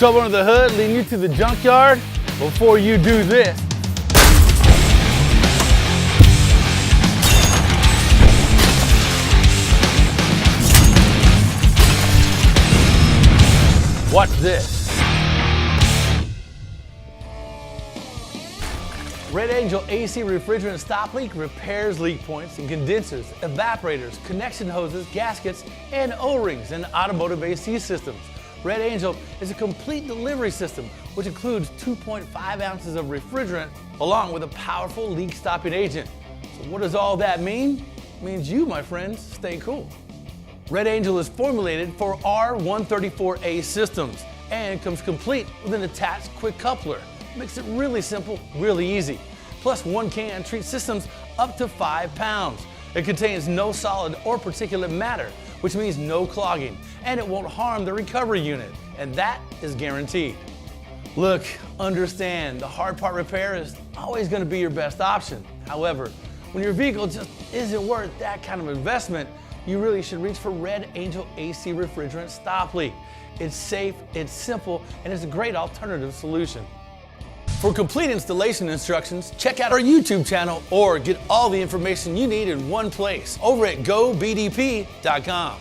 Trouble under the hood leading you to the junkyard? Before you do this, watch this. Red Angel AC Refrigerant Stop Leak repairs leak points and condensers, evaporators, connection hoses, gaskets, and O-rings in automotive AC systems. Red Angel is a complete delivery system which includes 2.5 ounces of refrigerant along with a powerful leak stopping agent. So what does all that mean? It means you, my friends, stay cool. Red Angel is formulated for R134A systems and comes complete with an attached quick coupler. Makes it really simple, really easy. Plus, one can treats systems up to 5 pounds. It contains no solid or particulate matter, which means no clogging, and it won't harm the recovery unit, and that is guaranteed. Look, understand, the hard part repair is always going to be your best option. However, when your vehicle just isn't worth that kind of investment, you really should reach for Red Angel AC Refrigerant Stop Leak. It's safe, it's simple, and it's a great alternative solution. For complete installation instructions, check out our YouTube channel or get all the information you need in one place over at GoBDP.com.